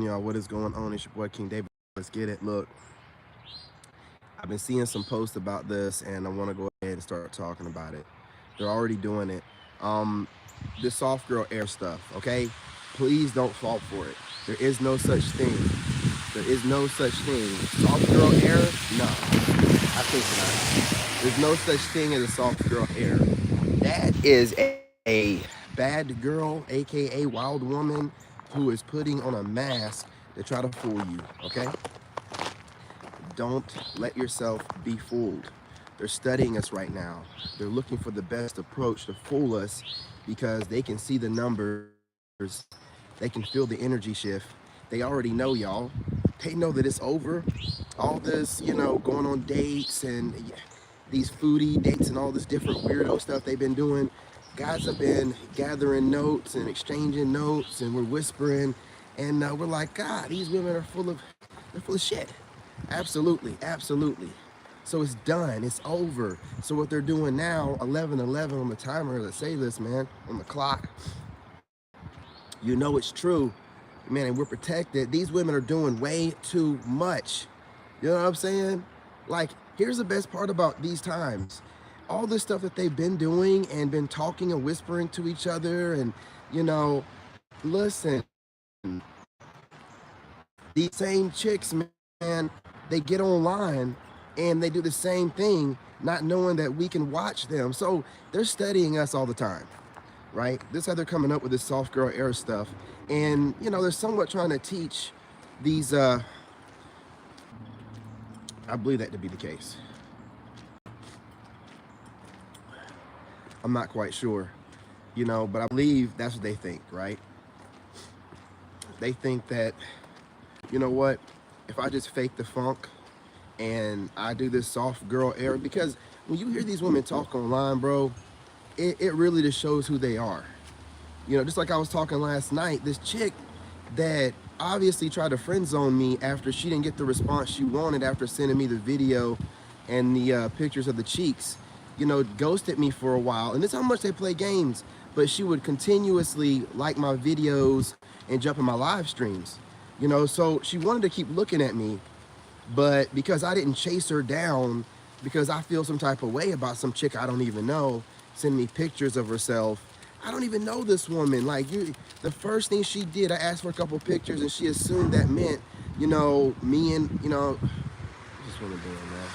Y'all, what is going on? It's your boy King David. Let's get it. Look, I've been seeing some posts about this, and I want to go ahead and start talking about it. They're already doing it. Um, this soft girl air stuff, okay? Please don't fall for it. There is no such thing. There is no such thing. Soft girl air? No, I think not. There's no such thing as a soft girl air. That is a bad girl, aka wild woman, who is putting on a mask to try to fool you, okay? Don't let yourself be fooled. They're studying us right now. They're looking for the best approach to fool us because they can see the numbers, they can feel the energy shift. They already know, y'all. They know that it's over. All this, going on dates and these foodie dates and all this different weirdo stuff they've been doing. Guys have been gathering notes and exchanging notes, and we're whispering, and we're like, God, these women are they're full of shit. Absolutely, absolutely. So it's done, it's over. So what they're doing now, 11:11 on the timer, let's say this, man, on the clock, you know it's true, man, and we're protected. These women are doing way too much. You know what I'm saying? Like, here's the best part about these times. All this stuff that they've been doing and been talking and whispering to each other, and, listen, these same chicks, man, they get online and they do the same thing, not knowing that we can watch them. So they're studying us all the time, right? This is how they're coming up with this soft girl air stuff. And, they're somewhat trying to teach these, I believe that to be the case. I'm not quite sure, but I believe that's what they think, right? They think that, you know what, if I just fake the funk and I do this soft girl air, because when you hear these women talk online, bro, it really just shows who they are. Just like I was talking last night, this chick that obviously tried to friend zone me after she didn't get the response she wanted after sending me the video and the pictures of the cheeks, ghosted me for a while. And this is how much they play games, but she would continuously like my videos and jump in my live streams. So she wanted to keep looking at me, but because I didn't chase her down, because I feel some type of way about some chick I don't even know, send me pictures of herself. I don't even know this woman. Like, the first thing she did, I asked for a couple pictures, and she assumed that meant, me and, this woman doing, man.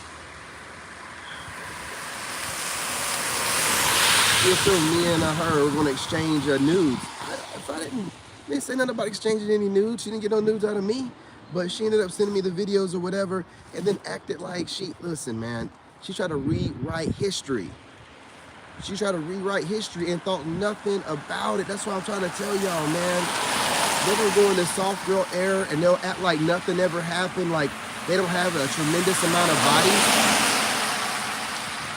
She assumed me and her were gonna exchange nudes. If I didn't say nothing about exchanging any nudes. She didn't get no nudes out of me, but she ended up sending me the videos or whatever, and then acted like listen, man, she tried to rewrite history. She tried to rewrite history and thought nothing about it. That's what I'm trying to tell y'all, man. They're gonna go into soft girl era and they'll act like nothing ever happened, like they don't have a tremendous amount of bodies.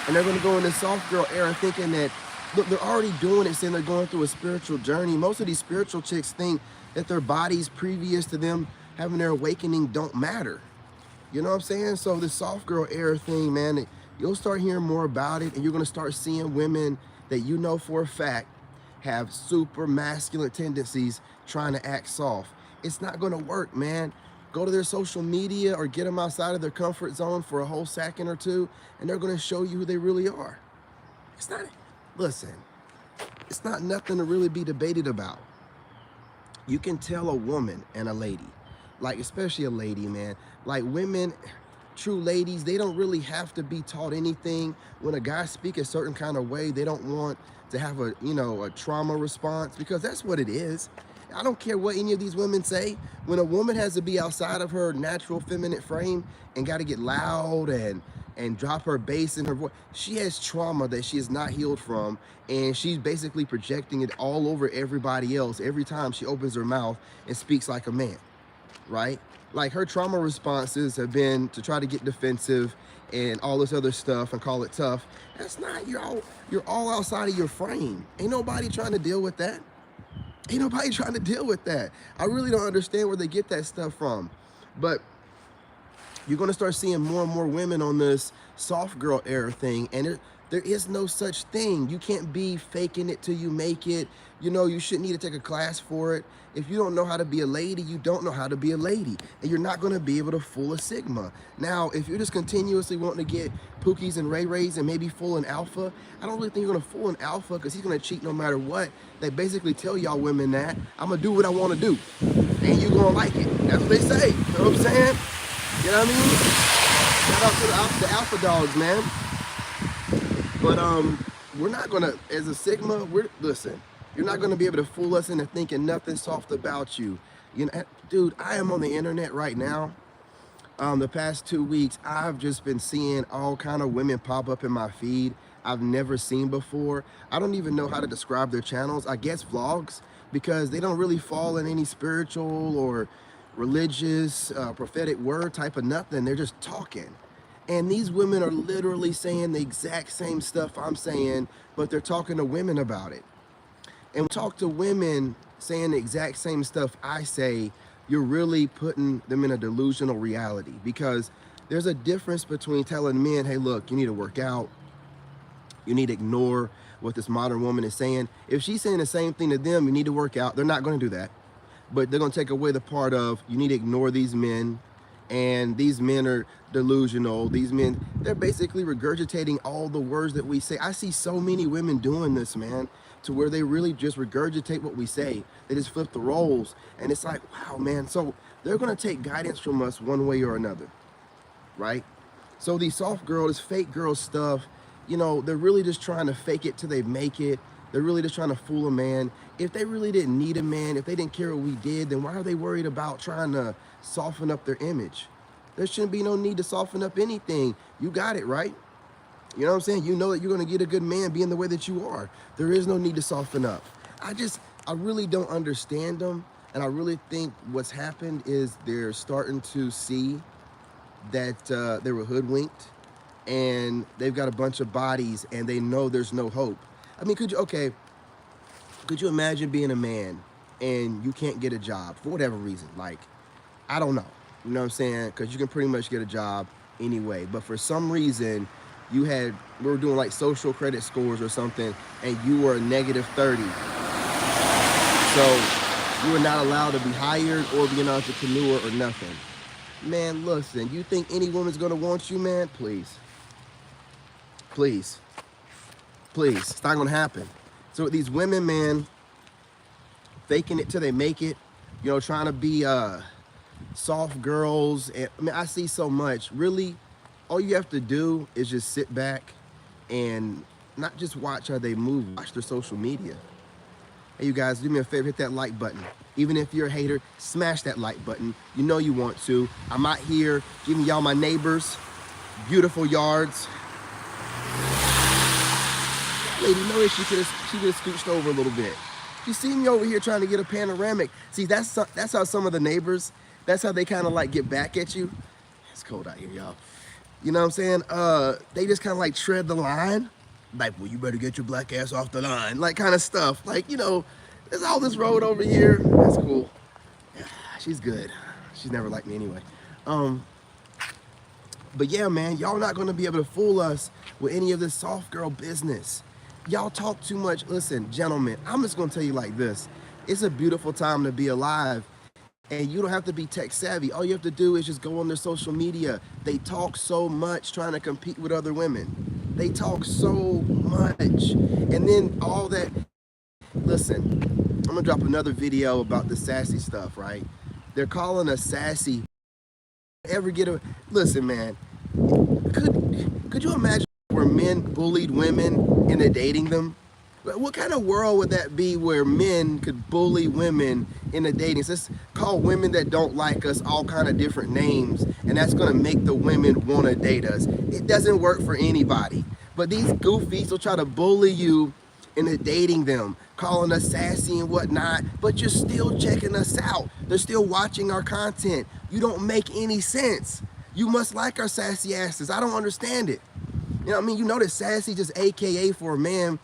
And they're gonna go into soft girl era thinking that, look, they're already doing it, saying they're going through a spiritual journey. Most of these spiritual chicks think that their bodies previous to them having their awakening don't matter. You know what I'm saying? So this soft girl era thing, man, you'll start hearing more about it, and you're gonna start seeing women that for a fact have super masculine tendencies trying to act soft. It's not gonna work, man. Go to their social media or get them outside of their comfort zone for a whole second or two, and they're gonna show you who they really are. Listen, it's not nothing to really be debated about. You can tell a woman and a lady, like especially a lady, man, like women, true ladies, they don't really have to be taught anything. When a guy speaks a certain kind of way, they don't want to have a trauma response, because that's what it is. I don't care what any of these women say. When a woman has to be outside of her natural feminine frame and got to get loud and drop her bass in her voice, she has trauma that she is not healed from, and she's basically projecting it all over everybody else every time she opens her mouth and speaks like a man, right? Like, her trauma responses have been to try to get defensive and all this other stuff and call it tough. That's not, you're all outside of your frame. Ain't nobody trying to deal with that. Ain't nobody trying to deal with that. I really don't understand where they get that stuff from. But you're going to start seeing more and more women on this soft girl era thing, and There is no such thing. You can't be faking it till you make it. You know, you shouldn't need to take a class for it. If you don't know how to be a lady, you don't know how to be a lady. And you're not going to be able to fool a Sigma. Now, if you're just continuously wanting to get Pookies and Ray Rays and maybe fool an Alpha, I don't really think you're going to fool an Alpha because he's going to cheat no matter what. They basically tell y'all women that I'm going to do what I want to do. And you're going to like it. That's what they say. You know what I'm saying? You know what I mean? Shout out to the Alpha dogs, man. But we're not gonna, as a Sigma, listen, you're not gonna be able to fool us into thinking nothing soft about you. You know, dude, I am on the internet right now. The past 2 weeks, I've just been seeing all kind of women pop up in my feed I've never seen before. I don't even know how to describe their channels. I guess vlogs, because they don't really fall in any spiritual or religious, prophetic word type of nothing. They're just talking. And these women are literally saying the exact same stuff I'm saying, but they're talking to women about it. And talk to women saying the exact same stuff I say, you're really putting them in a delusional reality, because there's a difference between telling men, hey, look, you need to work out. You need to ignore what this modern woman is saying. If she's saying the same thing to them, you need to work out. They're not going to do that. But they're going to take away the part of you need to ignore these men. And these men are delusional. These men, they're basically regurgitating all the words that we say. I see so many women doing this, man, to where they really just regurgitate what we say. They just flip the roles. And it's like, wow, man. So they're going to take guidance from us one way or another, right? So these soft girl, this fake girl stuff, you know, they're really just trying to fake it till they make it. They're really just trying to fool a man. If they really didn't need a man, if they didn't care what we did, then why are they worried about trying to soften up their image? There shouldn't be no need to soften up anything. You got it, right? You know what I'm saying? You know that you're going to get a good man being the way that you are. There is no need to soften up. I really don't understand them. And I really think what's happened is they're starting to see that they were hoodwinked and they've got a bunch of bodies and they know there's no hope. I mean, could you imagine being a man and you can't get a job for whatever reason? Like, I don't know. You know what I'm saying? Because you can pretty much get a job anyway. But for some reason, we were doing like social credit scores or something, and you were a -30. So you were not allowed to be hired or be an entrepreneur or nothing. Man, listen, you think any woman's going to want you, man? Please. Please. Please. It's not going to happen. So with these women, man, faking it till they make it, you know, trying to be soft girls. And I mean, I see so much. Really, all you have to do is just sit back and not just watch how they move, watch their social media. Hey, you guys, do me a favor, hit that like button. Even if you're a hater, smash that like button. You know you want to. I'm out here giving y'all my neighbors beautiful yards. Lady, no, she could have scooched over a little bit. You see me over here trying to get a panoramic. See, that's how some of the neighbors, that's how they kind of like get back at you. It's cold out here, y'all. You know what I'm saying? They just kind of like tread the line. Like, well, you better get your black ass off the line. Like, kind of stuff. Like, you know, there's all this road over here. That's cool. Yeah, she's good. She's never liked me anyway. But yeah, man, y'all not going to be able to fool us with any of this soft girl business. Y'all talk too much. Listen, gentlemen, I'm just going to tell you like this. It's a beautiful time to be alive. And you don't have to be tech savvy. All you have to do is just go on their social media. They talk so much trying to compete with other women. They talk so much. And then all that, listen, I'm gonna drop another video about the sassy stuff, right? They're calling us sassy. Listen, man, could you imagine where men bullied women into dating them? What kind of world would that be where men could bully women into dating? So let's call women that don't like us all kind of different names, and that's gonna make the women wanna date us. It doesn't work for anybody. But these goofies will try to bully you into dating them, calling us sassy and whatnot, but you're still checking us out. They're still watching our content. You don't make any sense. You must like our sassy asses. I don't understand it. You know what I mean? You know that sassy just AKA for a man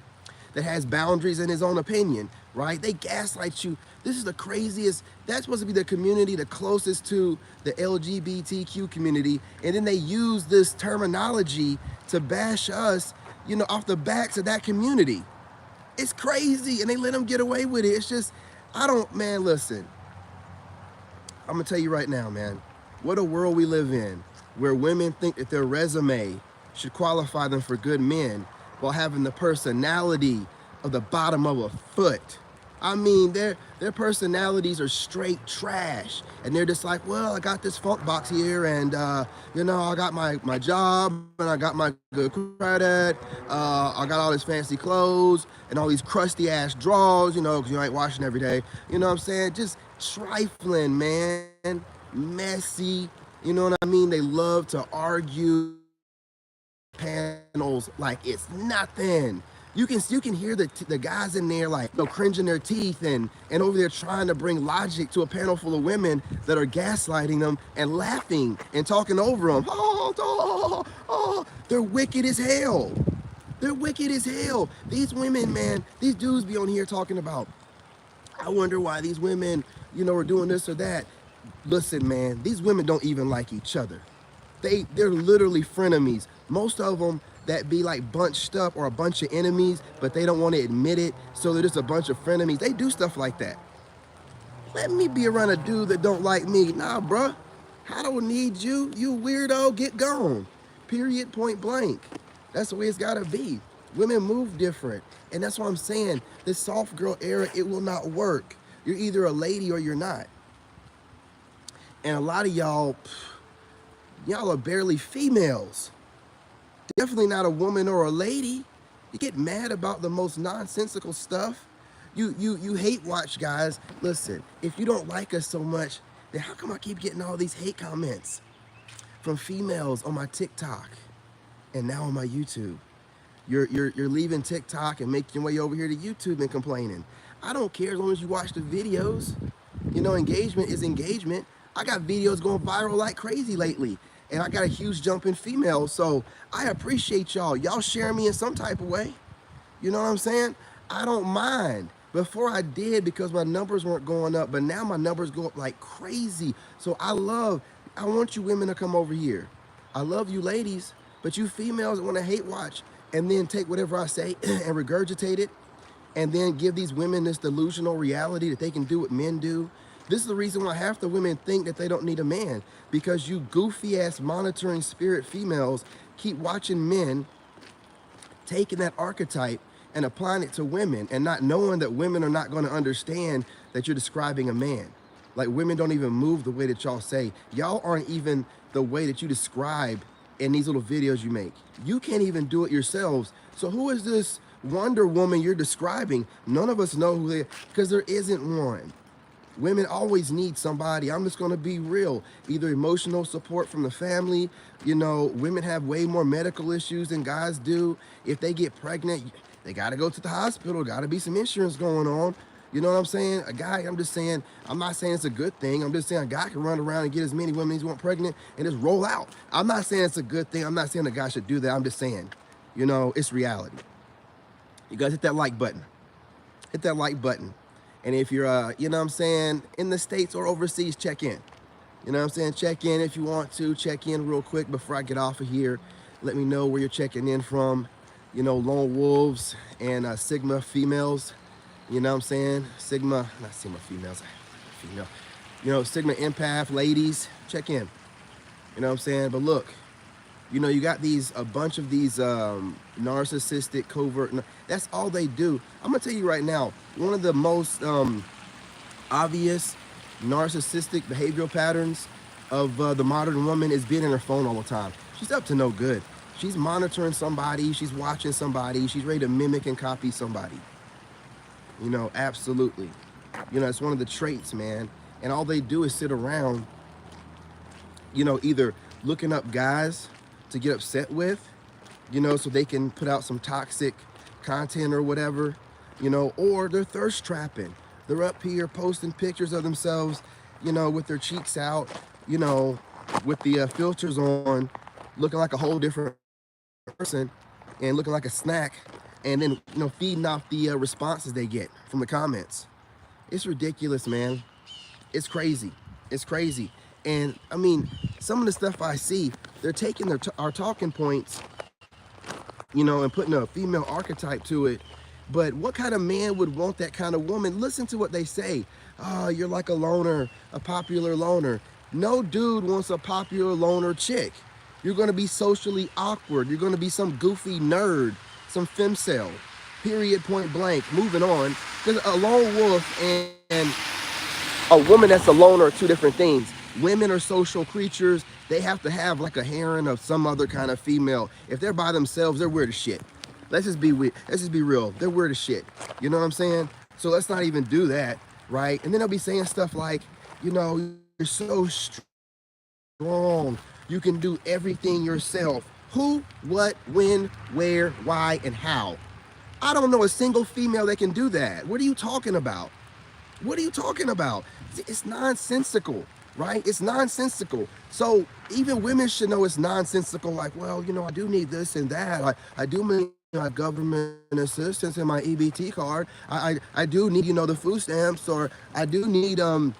that has boundaries in his own opinion, right? They gaslight you. This is the craziest. That's supposed to be the community the closest to the LGBTQ community. And then they use this terminology to bash us you know, off the backs of that community. It's crazy, and they let them get away with it. It's just, man, listen. I'm gonna tell you right now, man, what a world we live in, where women think that their resume should qualify them for good men while having the personality of the bottom of a foot. I mean, their personalities are straight trash, and they're just like, well, I got this funk box here, and you know, I got my job, and I got my good credit, I got all these fancy clothes, and all these crusty ass drawers, you know, because you ain't washing every day. You know what I'm saying? Just trifling, man, messy. You know what I mean? They love to argue panels like it's nothing. You can hear the guys in there like, you know, cringing their teeth and over there trying to bring logic to a panel full of women that are gaslighting them and laughing and talking over them. They're wicked as hell. They're wicked as hell. These women, man, these dudes be on here talking about, I wonder why these women, you know, are doing this or that. Listen, man, these women don't even like each other. They're literally frenemies. Most of them that be like bunched up or a bunch of enemies, but they don't want to admit it, so they're just a bunch of frenemies. They do stuff like that. Let me be around a dude that don't like me. Nah, bruh, I don't need you. You weirdo, get gone. Period, point blank. That's the way it's gotta be. Women move different, and that's what I'm saying. This soft girl era, it will not work. You're either a lady or you're not. And a lot of y'all are barely females. Definitely not a woman or a lady. You get mad about the most nonsensical stuff. You hate watch, guys. Listen, if you don't like us so much, then how come I keep getting all these hate comments from females on my TikTok and now on my YouTube? You're leaving TikTok and making your way over here to YouTube and complaining. I don't care as long as you watch the videos. You know, engagement is engagement. I got videos going viral like crazy lately, and I got a huge jump in females, so I appreciate y'all. Y'all share me in some type of way. You know what I'm saying? I don't mind. Before I did because my numbers weren't going up, but now my numbers go up like crazy. So I want you women to come over here. I love you ladies, but you females that want to hate watch and then take whatever I say and regurgitate it and then give these women this delusional reality that they can do what men do. This is the reason why half the women think that they don't need a man, because you goofy ass monitoring spirit females keep watching men taking that archetype and applying it to women and not knowing that women are not going to understand that you're describing a man. Like, women don't even move the way that y'all say. Y'all aren't even the way that you describe in these little videos you make. You can't even do it yourselves. So who is this Wonder Woman you're describing? None of us know who they are, because there isn't one. Women always need somebody. I'm just going to be real. Either emotional support from the family. You know, women have way more medical issues than guys do. If they get pregnant, they got to go to the hospital. Got to be some insurance going on. You know what I'm saying? A guy, I'm not saying it's a good thing. I'm just saying a guy can run around and get as many women as he wants pregnant and just roll out. I'm not saying it's a good thing. I'm not saying a guy should do that. I'm just saying, you know, it's reality. You guys hit that like button. Hit that like button. And if you're, you know what I'm saying, in the States or overseas, check in. You know what I'm saying? Check in if you want to. Check in real quick before I get off of here. Let me know where you're checking in from. You know, lone wolves and Sigma females. You know what I'm saying? Sigma, not Sigma females, female. You know, Sigma empath ladies, check in. You know what I'm saying? But look, you know, you got a bunch of these narcissistic, covert, that's all they do. I'm gonna tell you right now, one of the most obvious narcissistic behavioral patterns of the modern woman is being on her phone all the time. She's up to no good. She's monitoring somebody, she's watching somebody, she's ready to mimic and copy somebody. You know, absolutely. You know, it's one of the traits, man. And all they do is sit around, you know, either looking up guys to get upset with, you know, so they can put out some toxic content or whatever, you know, or they're thirst trapping. They're up here posting pictures of themselves, you know, with their cheeks out, you know, with the filters on, looking like a whole different person and looking like a snack, and then, you know, feeding off the responses they get from the comments. It's ridiculous, man. It's crazy. It's crazy. And I mean, some of the stuff I see, they're taking our talking points you know, and putting a female archetype to it. But what kind of man would want that kind of woman? Listen to what they say. Oh, you're like a loner, a popular loner. No dude wants a popular loner chick. You're going to be socially awkward. You're going to be some goofy nerd, some femcel. Period, point blank. Moving on. Because a lone wolf and a woman that's a loner are two different things. Women are social creatures. They have to have like a harem of some other kind of female. If they're by themselves, they're weird as shit. Let's just be real. They're weird as shit. You know what I'm saying? So let's not even do that, right? And then they'll be saying stuff like, you know, you're so strong. You can do everything yourself. Who, what, when, where, why, and how? I don't know a single female that can do that. What are you talking about? What are you talking about? It's nonsensical, right? It's nonsensical. So even women should know it's nonsensical. Like, well, you know, I do need this and that. I do need my government assistance and my EBT card. I do need, you know, the food stamps, or I do need, you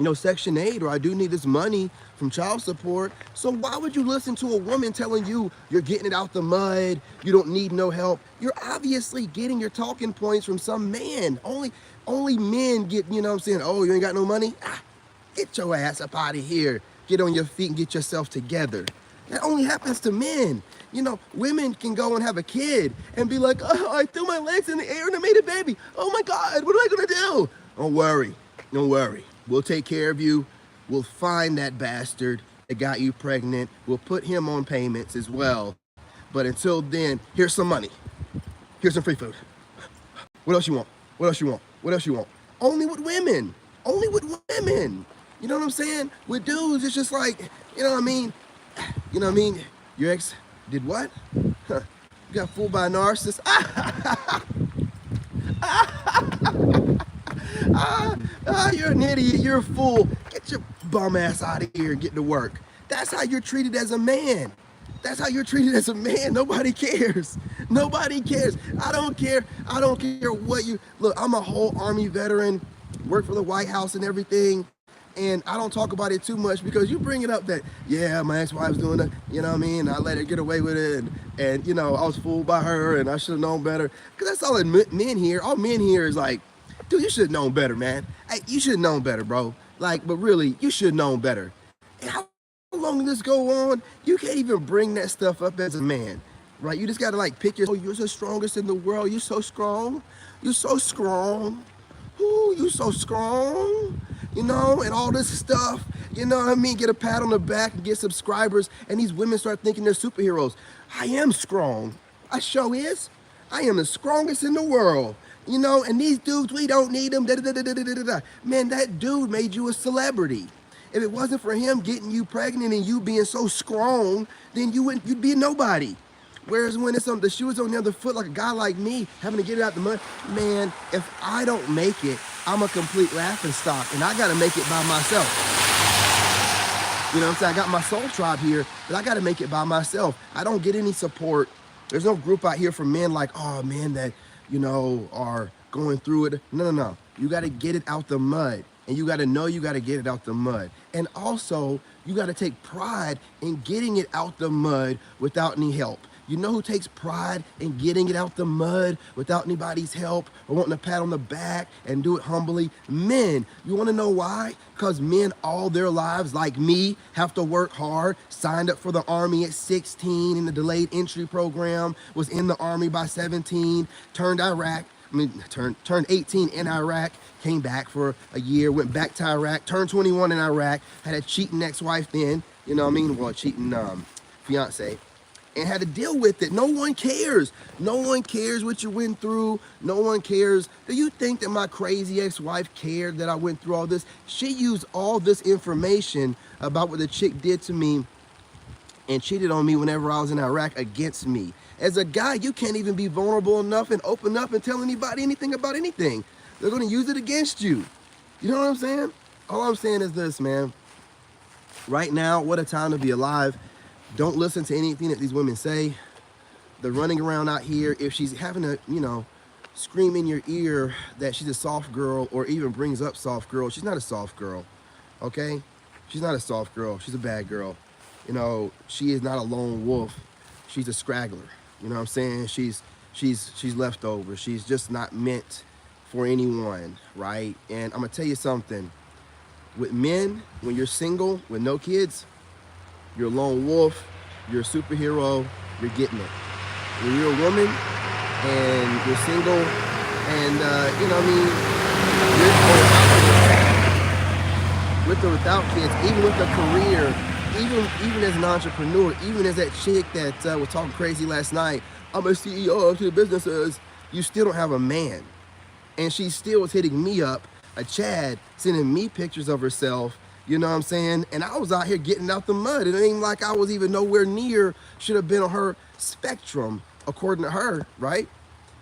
know, Section 8, or I do need this money from child support. So why would you listen to a woman telling you you're getting it out the mud, you don't need no help? You're obviously getting your talking points from some man. Only men get, you know what I'm saying, oh, you ain't got no money? Get your ass up out of here. Get on your feet and get yourself together. That only happens to men. You know, women can go and have a kid and be like, oh, I threw my legs in the air and I made a baby. Oh my God, what am I gonna do? Don't worry, don't worry. We'll take care of you. We'll find that bastard that got you pregnant. We'll put him on payments as well. But until then, here's some money. Here's some free food. What else you want? What else you want? What else you want? Only with women. Only with women. You know what I'm saying? With dudes, it's just like, you know what I mean? You know what I mean? Your ex did what? Huh. You got fooled by a narcissist? You're an idiot. You're a fool. Get your bum ass out of here and get to work. That's how you're treated as a man. That's how you're treated as a man. Nobody cares. Nobody cares. I don't care. I don't care what you... Look, I'm a whole Army veteran, worked for the White House and everything, and I don't talk about it too much because you bring it up that, yeah, my ex-wife's doing it, you know what I mean? I let her get away with it, and you know, I was fooled by her, and I should have known better. Because that's all men here. All men here is like, dude, you should have known better, man. Hey, you should have known better, bro. Like, but really, you should have known better. And how long did this go on? You can't even bring that stuff up as a man, right? You just gotta like pick your, oh, you're the strongest in the world. You're so strong. You're so strong. Ooh, you so strong. You know, and all this stuff, you know what I mean? Get a pat on the back and get subscribers, and these women start thinking they're superheroes. I am strong. I sure is. I am the strongest in the world. You know, and these dudes, we don't need them. Man, that dude made you a celebrity. If it wasn't for him getting you pregnant and you being so strong, then you'd be a nobody. Whereas when it's on the shoe is on the other foot, like a guy like me having to get it out the mud, man, if I don't make it, I'm a complete laughing stock, and I gotta make it by myself. You know what I'm saying? I got my soul tribe here, but I gotta make it by myself. I don't get any support. There's no group out here for men like, oh man, that, you know, are going through it. No. You gotta get it out the mud. And you gotta know you gotta get it out the mud. And also, you gotta take pride in getting it out the mud without any help. You know who takes pride in getting it out the mud without anybody's help or wanting a pat on the back and do it humbly? Men. You wanna know why? Because men all their lives, like me, have to work hard, signed up for the Army at 16 in the delayed entry program, was in the Army by 17, turned 18 in Iraq, came back for a year, went back to Iraq, turned 21 in Iraq, had a cheating ex-wife then, you know what I mean? Well, cheating fiance. And had to deal with it. No one cares. No one cares what you went through. No one cares. Do you think that my crazy ex-wife cared that I went through all this? She used all this information about what the chick did to me and cheated on me whenever I was in Iraq against me. As a guy, you can't even be vulnerable enough and open up and tell anybody anything about anything. They're gonna use it against you. You know what I'm saying? All I'm saying is this, man. Right now, what a time to be alive. Don't listen to anything that these women say. They're running around out here. If she's having to, you know, scream in your ear that she's a soft girl or even brings up soft girl, she's not a soft girl, okay? She's not a soft girl. She's a bad girl. You know, she is not a lone wolf. She's a scraggler. You know what I'm saying? She's leftover. She's just not meant for anyone, right? And I'm gonna tell you something. With men, when you're single with no kids, you're a lone wolf, you're a superhero, you're getting it. When you're a woman and you're single and you know what I mean, with or without kids, even with a career, even as an entrepreneur, even as that chick that was talking crazy last night, I'm a CEO of two businesses, you still don't have a man. And she still was hitting me up, a Chad, sending me pictures of herself, you know what I'm saying? And I was out here getting out the mud. It ain't like I was even nowhere near, should have been on her spectrum, according to her, right?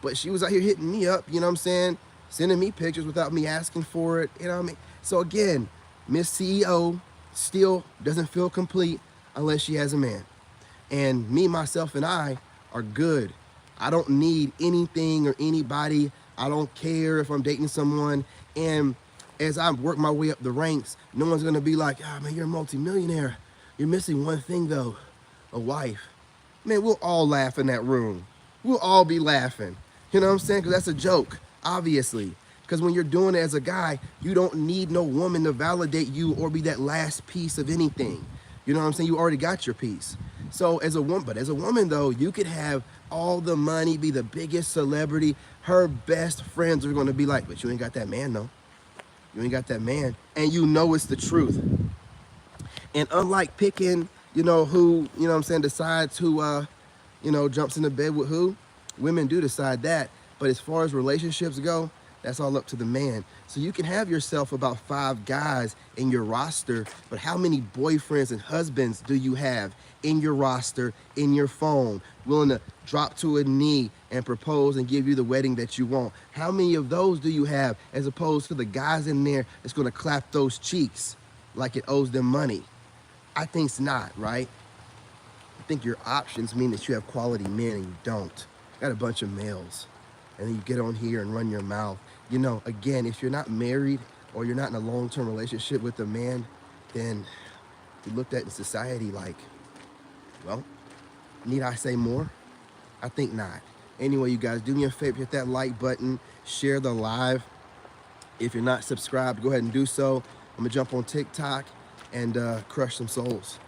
But she was out here hitting me up, you know what I'm saying? Sending me pictures without me asking for it, you know what I mean? So again, Miss CEO still doesn't feel complete unless she has a man. And me, myself, and I are good. I don't need anything or anybody. I don't care if I'm dating someone. And as I work my way up the ranks, no one's gonna be like, ah, man, you're a multimillionaire. You're missing one thing though, a wife. Man, we'll all laugh in that room. We'll all be laughing. You know what I'm saying? Because that's a joke, obviously. Because when you're doing it as a guy, you don't need no woman to validate you or be that last piece of anything. You know what I'm saying? You already got your piece. So as a woman, but as a woman though, you could have all the money, be the biggest celebrity. Her best friends are gonna be like, but you ain't got that man though. You ain't got that man. And you know it's the truth. And unlike picking, you know, who, you know what I'm saying, decides who, you know, jumps into bed with who, women do decide that. But as far as relationships go, that's all up to the man. So you can have yourself about 5 guys in your roster, but how many boyfriends and husbands do you have in your roster, in your phone, willing to drop to a knee and propose and give you the wedding that you want? How many of those do you have as opposed to the guys in there that's gonna clap those cheeks like it owes them money? I think's not, right? I think your options mean that you have quality men and you don't. You got a bunch of males. And then you get on here and run your mouth. You know, again, if you're not married or you're not in a long-term relationship with a man, then you looked at in society like, well, need I say more? I think not. Anyway, you guys, do me a favor, hit that like button, share the live. If you're not subscribed, go ahead and do so. I'm gonna jump on TikTok and crush some souls.